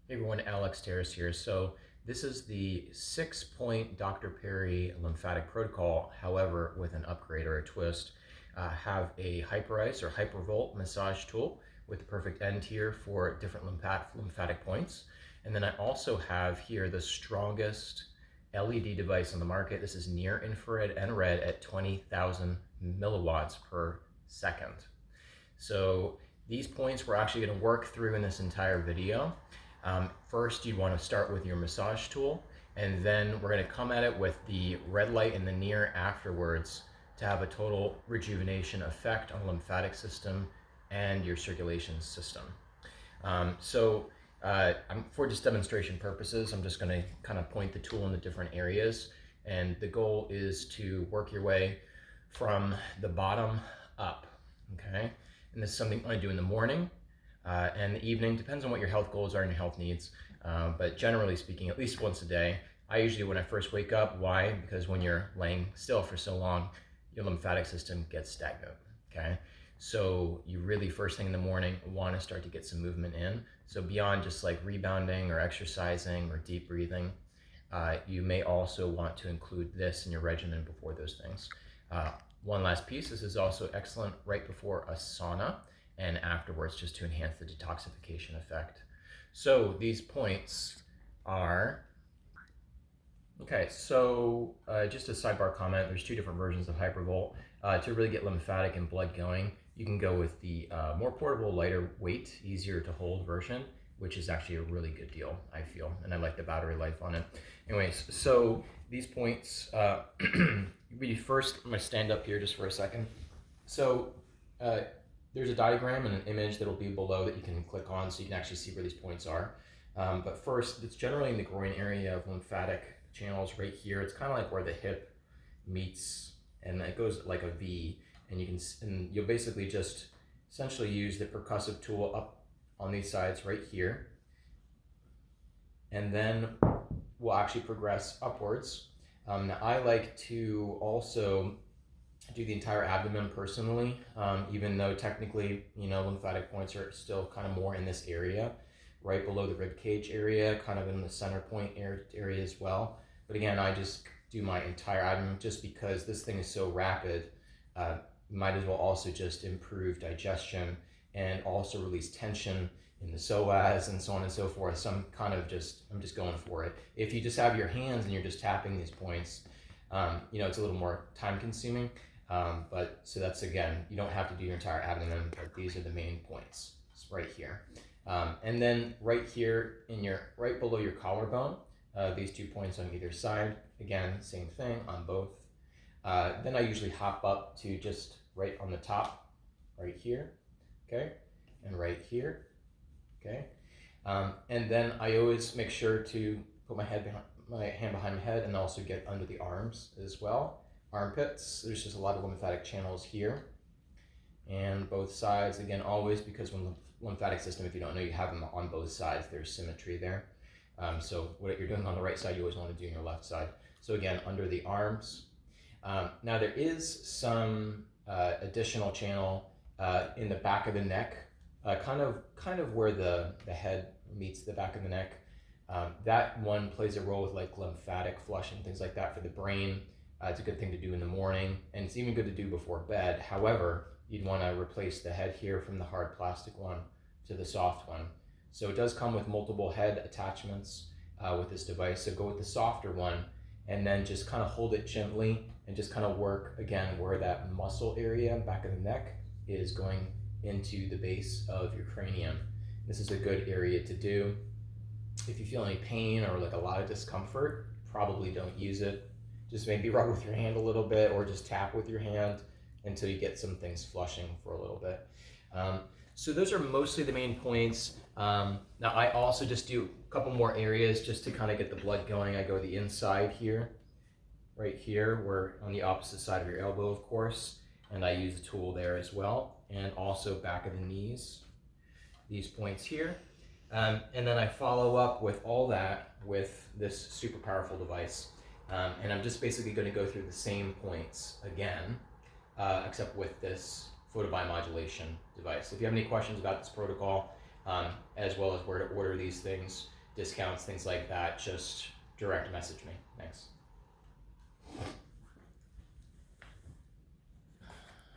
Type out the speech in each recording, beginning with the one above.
Hey everyone, Alex Terrace here. So this is the 6-point Dr. Perry lymphatic protocol, however, with an upgrade or a twist. Have a hyperice or hypervolt massage tool with the perfect end here for different lymphatic points. And then I also have here the strongest LED device on the market. This is near infrared and red at 20,000 milliwatts per second. So these points we're actually going to work through in this entire video. First, you want to start with your massage tool, and then we're going to come at it with the red light in the near afterwards to have a total rejuvenation effect on the lymphatic system and your circulation system. For just demonstration purposes, I'm just going to kind of point the tool in the different areas, and the goal is to work your way from the bottom up, okay? And this is something I do in the morning and the evening. Depends on what your health goals are and your health needs. But generally speaking, at least once a day. I usually, when I first wake up, why? Because when you're laying still for so long, your lymphatic system gets stagnant, okay? So you really, first thing in the morning, want to start to get some movement in. So beyond just like rebounding or exercising or deep breathing, you may also want to include this in your regimen before those things. One last piece, this is also excellent right before a sauna and afterwards, just to enhance the detoxification effect. So these points are, okay, so just a sidebar comment, there's two different versions of hypervolt. To really get lymphatic and blood going, you can go with the more portable, lighter weight, easier to hold version, which is actually a really good deal, I feel, and I like the battery life on it. Anyways, so these points, first, I'm gonna stand up here just for a second. So there's a diagram and an image that'll be below that you can click on so you can actually see where these points are. But first, it's generally in the groin area of lymphatic channels right here. It's kind of like where the hip meets, and it goes like a V, and you'll basically just essentially use the percussive tool up on these sides right here, and then we'll actually progress upwards. Now I like to also do the entire abdomen personally, even though technically, lymphatic points are still kind of more in this area, right below the rib cage area, kind of in the center point area as well. But again, I just do my entire abdomen just because this thing is so rapid. Might as well also just improve digestion and also release tension in the psoas and so on and so forth. So I'm just going for it. If you just have your hands and you're just tapping these points, it's a little more time consuming. But so that's, again, you don't have to do your entire abdomen, but these are the main points. It's right here. And then right here right below your collarbone, these 2 points on either side. Again, same thing on both. Then I usually hop up to just right on the top, right here, okay? And right here, okay? And then I always make sure to put my hand behind my head and also get under the arms as well. Armpits, there's just a lot of lymphatic channels here. And both sides, again, always, because when the lymphatic system, if you don't know, you have them on both sides, there's symmetry there. So what you're doing on the right side, you always want to do on your left side. So again, under the arms. Now there is some additional channel in the back of the neck, kind of where the head meets the back of the neck. That one plays a role with like lymphatic flush and things like that for the brain. It's a good thing to do in the morning, and it's even good to do before bed. However, you'd want to replace the head here from the hard plastic one to the soft one. So it does come with multiple head attachments with this device. So go with the softer one, and then just kind of hold it gently and just kind of work, again, where that muscle area, back of the neck, is going into the base of your cranium. This is a good area to do. If you feel any pain or like a lot of discomfort, probably don't use it. Just maybe rub with your hand a little bit, or just tap with your hand until you get some things flushing for a little bit. So those are mostly the main points. Now I also just do a couple more areas just to kind of get the blood going. I go the inside here, right here, where on the opposite side of your elbow, of course, and I use the tool there as well, and also back of the knees, these points here. And then I follow up with all that with this super powerful device. And I'm just basically going to go through the same points again, except with this photobiomodulation device. If you have any questions about this protocol, as well as where to order these things, discounts, things like that, just direct message me. Thanks.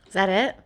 Is that it?